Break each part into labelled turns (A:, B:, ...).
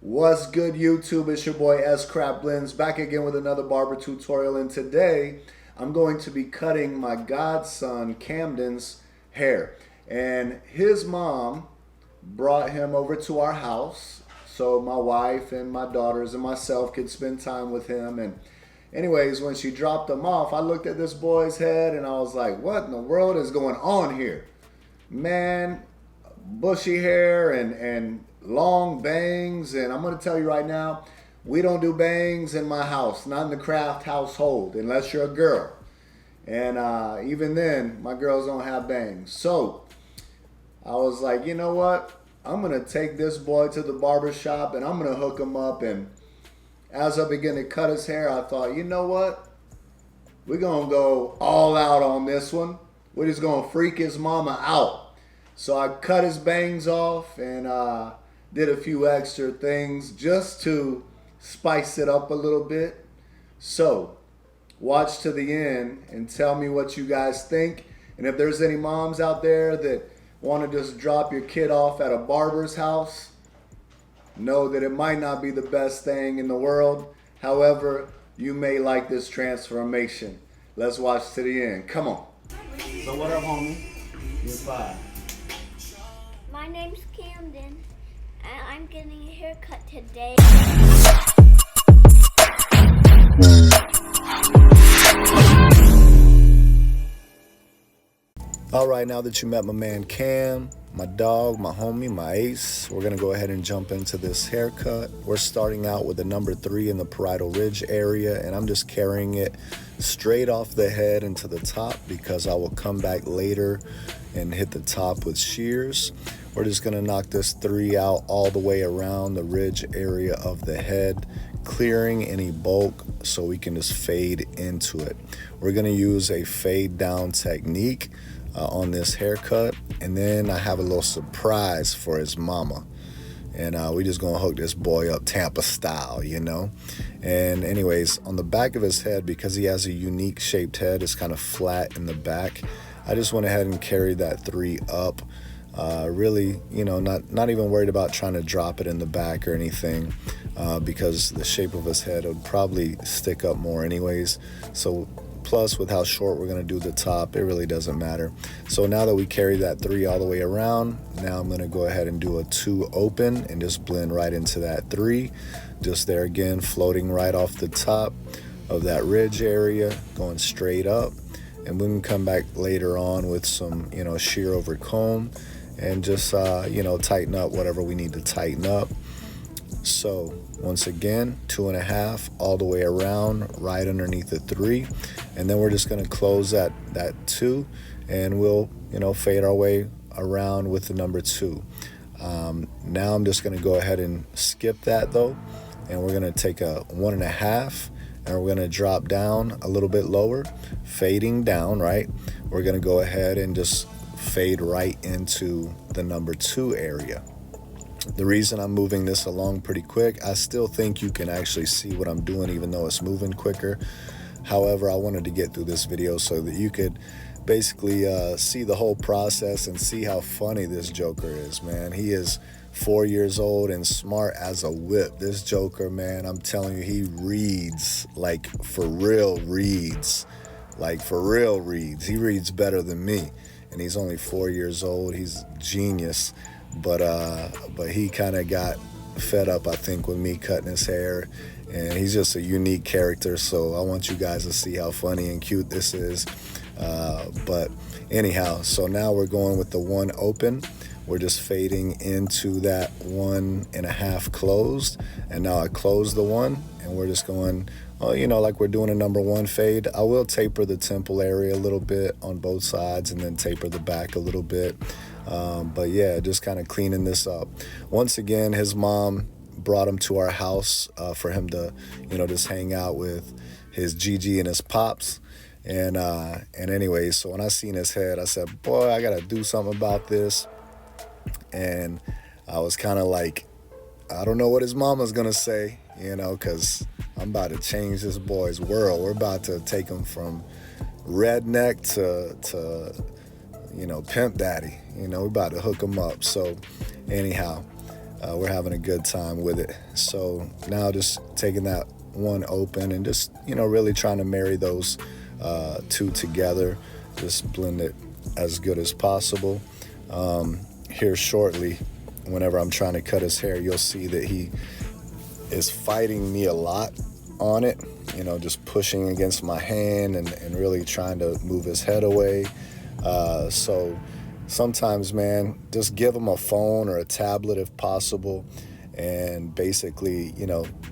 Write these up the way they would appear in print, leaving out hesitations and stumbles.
A: What's good, YouTube? It's your boy S.Craft Blends back again with another barber tutorial, and today I'm going to be cutting my godson Camden's hair. And his mom brought him over to our house so my wife and my daughters and myself could spend time with him. And anyways, when she dropped him off, I looked at this boy's head and I was like, what in the world is going on here? Man, bushy hair and long bangs. And I'm going to tell you right now, we don't do bangs in my house, not in the Craft household, unless you're a girl. And even then, my girls don't have bangs. So I was like, you know what? I'm going to take this boy to the barber shop and I'm going to hook him up. And as I began to cut his hair, I thought, you know what? We're going to go all out on this one. We're just going to freak his mama out. So I cut his bangs off and did a few extra things just to spice it up a little bit. So watch to the end and tell me what you guys think. And if there's any moms out there that want to just drop your kid off at a barber's house, know that it might not be the best thing in the world. However, you may like this transformation. Let's watch to the end. Come on. So what up, homie? You're five.
B: My name's Camden, and I'm getting a haircut today.
A: All right, now that you met my man Cam, my dog, my homie, my ace, we're gonna go ahead and jump into this haircut. We're starting out with the number 3 in the parietal ridge area, and I'm just carrying it straight off the head into the top because I will come back later and hit the top with shears. We're just gonna knock this 3 out all the way around the ridge area of the head, clearing any bulk so we can just fade into it. We're gonna use a fade down technique on this haircut, and then I have a little surprise for his mama, and we just gonna hook this boy up Tampa style, you know. And anyways, on the back of his head, because he has a unique shaped head, it's kind of flat in the back, I just went ahead and carried that 3 up. Really, you know, not even worried about trying to drop it in the back or anything, because the shape of his head would probably stick up more anyways. So plus, with how short we're gonna do the top, it really doesn't matter. So now that we carry that 3 all the way around, now I'm gonna go ahead and do a 2 open and just blend right into that 3. Just there again, floating right off the top of that ridge area, going straight up. And we can come back later on with some, you know, shear over comb and just, you know, tighten up whatever we need to tighten up. So once again, 2.5 all the way around, right underneath the 3. And then we're just gonna close that 2, and we'll, you know, fade our way around with the number 2. Now I'm just gonna go ahead and skip that though, and we're gonna take a 1.5, and we're gonna drop down a little bit lower, fading down, right? We're gonna go ahead and just fade right into the number 2 area. The reason I'm moving this along pretty quick, I still think you can actually see what I'm doing even though it's moving quicker. However, I wanted to get through this video so that you could basically see the whole process and see how funny this joker is, man. He is 4 years old and smart as a whip. This joker, man, I'm telling you, he reads, like for real reads. Like for real reads. He reads better than me. And he's only 4 years old. He's genius. But he kind of got fed up, I think, with me cutting his hair. And he's just a unique character, so I want you guys to see how funny and cute this is. But anyhow, so now we're going with the 1 open. We're just fading into that 1.5 closed. And now I close the 1, and we're just going, you know, like we're doing a number 1 fade. I will taper the temple area a little bit on both sides and then taper the back a little bit. But yeah, just kind of cleaning this up. Once again, his mom brought him to our house for him to, you know, just hang out with his Gigi and his pops. And anyways, so when I seen his head, I said, boy, I gotta do something about this. And I was kind of like, I don't know what his mama's gonna say, you know, because I'm about to change this boy's world. We're about to take him from redneck to you know, pimp daddy. You know, we're about to hook him up. So anyhow, We're having a good time with it. So now just taking that one open and just, really trying to marry those two together. Just blend it as good as possible. Here shortly, whenever I'm trying to cut his hair, you'll see that he is fighting me a lot on it, just pushing against my hand and really trying to move his head away. So sometimes, man, just give them a phone or a tablet if possible, and basically,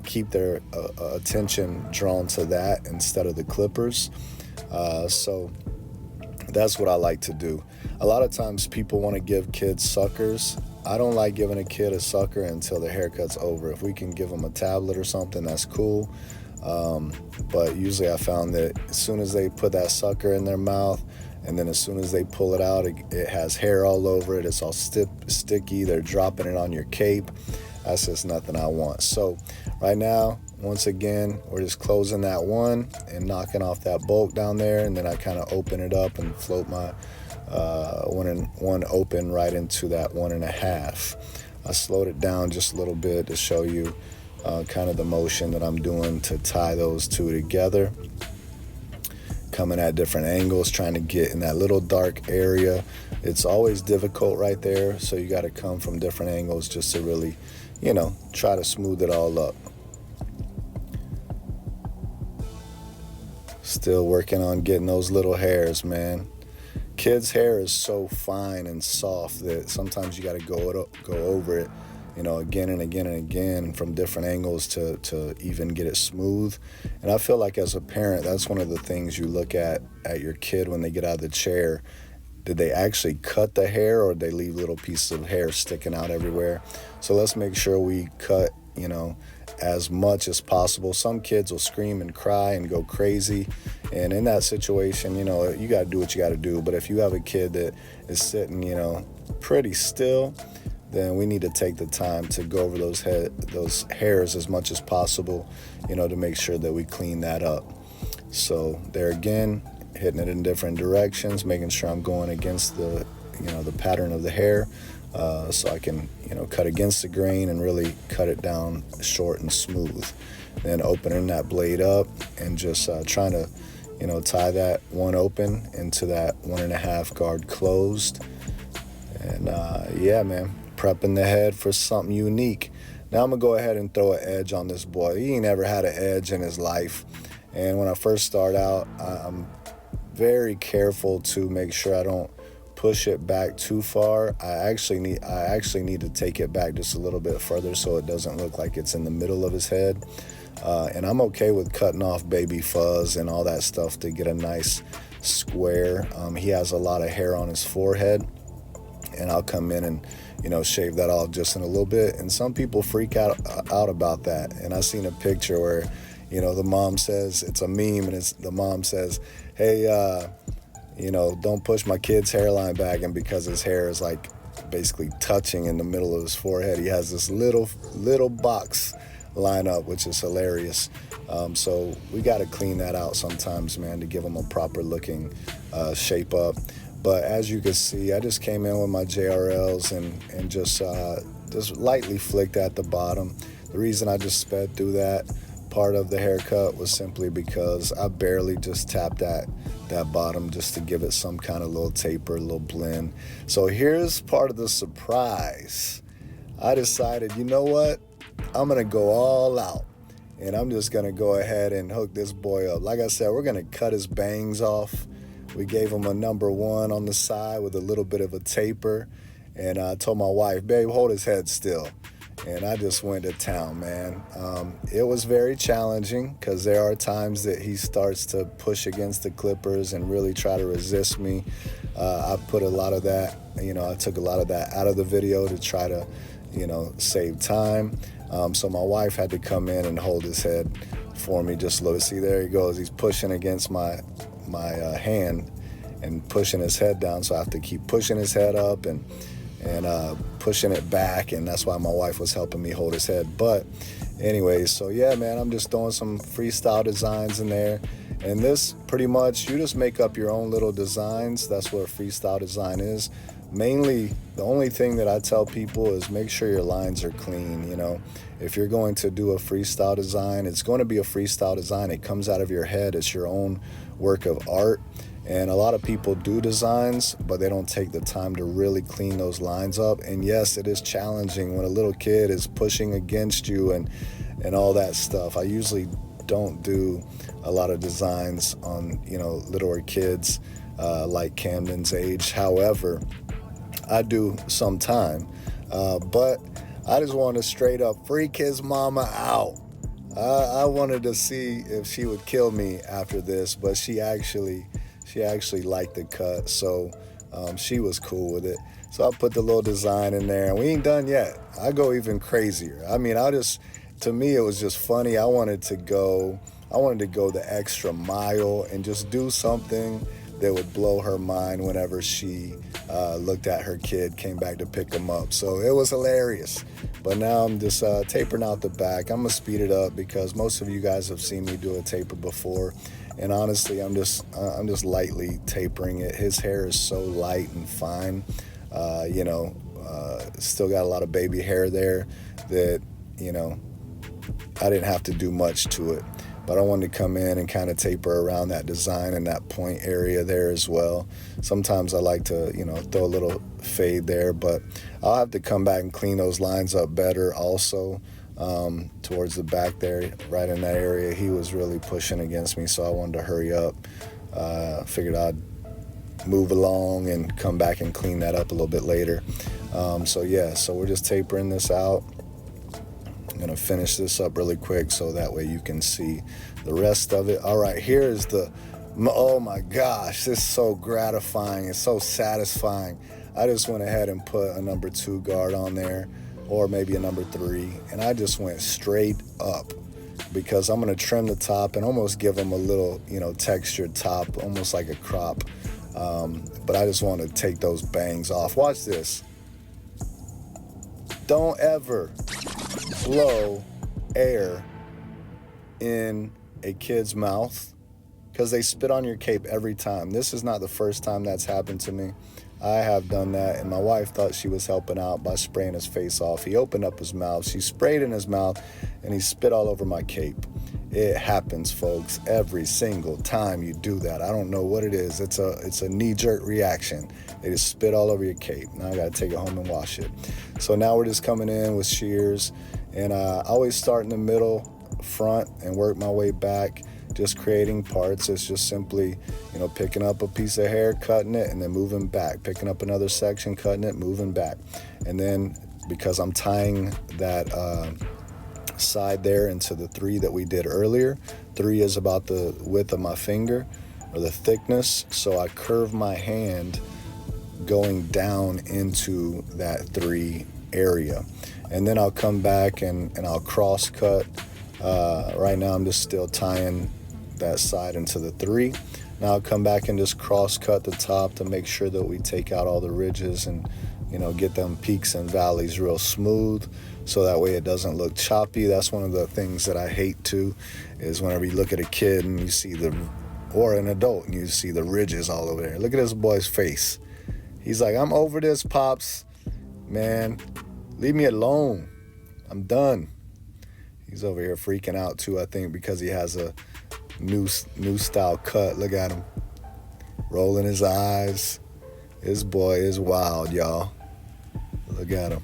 A: keep their attention drawn to that instead of the clippers. So that's what I like to do. A lot of times people want to give kids suckers. I don't like giving a kid a sucker until the haircut's over. If we can give them a tablet or something, that's cool. But usually I found that as soon as they put that sucker in their mouth, and then as soon as they pull it out, it has hair all over it. It's all sticky. They're dropping it on your cape. That's just nothing I want. So right now, once again, we're just closing that one and knocking off that bulk down there. And then I kind of open it up and float my one open right into that 1.5. I slowed it down just a little bit to show you kind of the motion that I'm doing to tie those two together. Coming at different angles, trying to get in that little dark area. It's always difficult right there, so you got to come from different angles just to really, try to smooth it all up. Still working on getting those little hairs, man. Kids' hair is so fine and soft that sometimes you got to go over it, again and again and again from different angles to even get it smooth. And I feel like as a parent, that's one of the things you look at your kid when they get out of the chair. Did they actually cut the hair, or did they leave little pieces of hair sticking out everywhere? So let's make sure we cut, as much as possible. Some kids will scream and cry and go crazy. And in that situation, you got to do what you got to do. But if you have a kid that is sitting, pretty still, then we need to take the time to go over those hairs as much as possible, to make sure that we clean that up. So there again, hitting it in different directions, making sure I'm going against the pattern of the hair, so I can, cut against the grain and really cut it down short and smooth. Then opening that blade up and just trying to, tie that one open into that 1.5 guard closed. And yeah, man, prepping the head for something unique. Now I'm gonna go ahead and throw an edge on this boy. He ain't never had an edge in his life. And when I first start out, I'm very careful to make sure I don't push it back too far. I actually need to take it back just a little bit further so it doesn't look like it's in the middle of his head. And I'm okay with cutting off baby fuzz and all that stuff to get a nice square. He has a lot of hair on his forehead, and I'll come in and shave that off just in a little bit. And some people freak out about that. And I seen a picture where the mom says, it's a meme, and the mom says, hey, don't push my kid's hairline back. And because his hair is like basically touching in the middle of his forehead, he has this little box line up, which is hilarious. So we got to clean that out sometimes, man, to give him a proper looking shape up. But as you can see, I just came in with my JRLs and just lightly flicked at the bottom. The reason I just sped through that part of the haircut was simply because I barely just tapped that bottom just to give it some kind of little taper, little blend. So here's part of the surprise. I decided, you know what? I'm gonna go all out, and I'm just gonna go ahead and hook this boy up. Like I said, we're gonna cut his bangs off. We gave him a number 1 on the side with a little bit of a taper, and I told my wife, babe, hold his head still. And I just went to town, man. It was very challenging because there are times that he starts to push against the clippers and really try to resist me. I put a lot of that, I took a lot of that out of the video to try to, save time. So my wife had to come in and hold his head for me just a little. See, there he goes. He's pushing against my hand and pushing his head down. So I have to keep pushing his head up and pushing it back, and that's why my wife was helping me hold his head. But anyways, so yeah, man, I'm just throwing some freestyle designs in there, and this pretty much, you just make up your own little designs. That's what a freestyle design is. mainly the only thing that I tell people is make sure your lines are clean. You know, if you're going to do a freestyle design, it's going to be a freestyle design. It comes out of your head. It's your own work of art. And a lot of people do designs, but they don't take the time to really clean those lines up. And yes, it is challenging when a little kid is pushing against you and all that stuff. I usually don't do a lot of designs on, you know, littler kids like Camden's age. However, I do sometime. But I just want to straight up freak his mama out. I wanted to see if she would kill me after this, but she actually liked the cut, so she was cool with it. So I put the little design in there, and we ain't done yet. I go even crazier. I mean, to me, it was just funny. I wanted to go the extra mile and just do something that would blow her mind whenever she looked at her kid, came back to pick him up. So it was hilarious. But now I'm just tapering out the back. I'm gonna speed it up because most of you guys have seen me do a taper before. And honestly, I'm just lightly tapering it. His hair is so light and fine. Still got a lot of baby hair there that, you know, I didn't have to do much to it. But I wanted to come in and kind of taper around that design and that point area there as well. Sometimes I like to, you know, throw a little fade there, but I'll have to come back and clean those lines up better also. Towards the back there, right in that area, he was really pushing against me, so I wanted to hurry up. Figured I'd move along and come back and clean that up a little bit later. So we're just tapering this out. I'm gonna finish this up really quick so that way you can see the rest of it. All right, here is oh my gosh, this is so gratifying. It's so satisfying. I just went ahead and put a number 2 guard on there, or maybe a number 3, and I just went straight up because I'm gonna trim the top and almost give them a little, you know, textured top, almost like a crop. But I just want to take those bangs off. Watch this. Don't ever blow air in a kid's mouth because they spit on your cape every time. This is not the first time that's happened to me. I have done that, and my wife thought she was helping out by spraying his face off. He opened up his mouth, she sprayed in his mouth, and he spit all over my cape. It happens, folks, every single time you do that. I don't know what it is. It's a knee-jerk reaction. They just spit all over your cape. Now I gotta take it home and wash it. So now we're just coming in with shears, and I always start in the middle, front, and work my way back. Just creating parts. It's just simply, you know, picking up a piece of hair, cutting it, and then moving back. Picking up another section, cutting it, moving back. And then because I'm tying that side there into the 3 that we did earlier, 3 is about the width of my finger or the thickness. So I curve my hand going down into that 3 area. And then I'll come back and I'll cross cut. Right now I'm just still tying that side into the 3. Now I'll come back and just cross cut the top to make sure that we take out all the ridges and, you know, get them peaks and valleys real smooth so that way it doesn't look choppy. That's one of the things that I hate too, is whenever you look at a kid and you see or an adult and you see the ridges all over there. Look at this boy's face. He's like, I'm over this, Pops. Man, leave me alone. I'm done. He's over here freaking out too, I think, because he has a new style cut. Look at him. Rolling his eyes. This boy is wild, y'all. Look at him.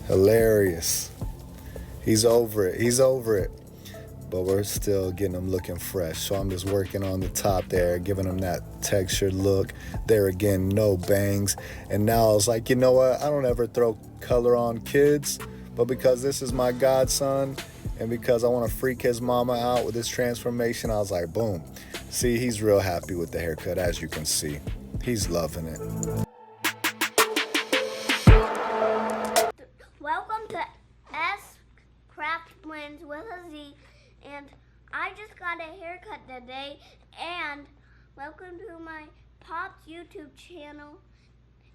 A: Hilarious. He's over it. But we're still getting him looking fresh. So I'm just working on the top there, giving him that textured look. There again, no bangs. And now I was like, you know what? I don't ever throw color on kids. But because this is my godson, and because I want to freak his mama out with this transformation, I was like, boom. See, he's real happy with the haircut, as you can see. He's loving it.
B: Welcome to S.Craft Blends with a Z, and I just got a haircut today, and welcome to my Pop's YouTube channel,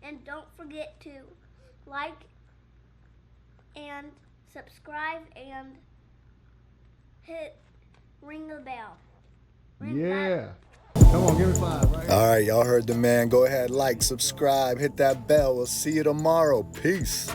B: and don't forget to like and subscribe and ring the bell.
C: Yeah. Come on, give me 5, right?
A: All right, y'all heard the man. Go ahead, like, subscribe, hit that bell. We'll see you tomorrow. Peace.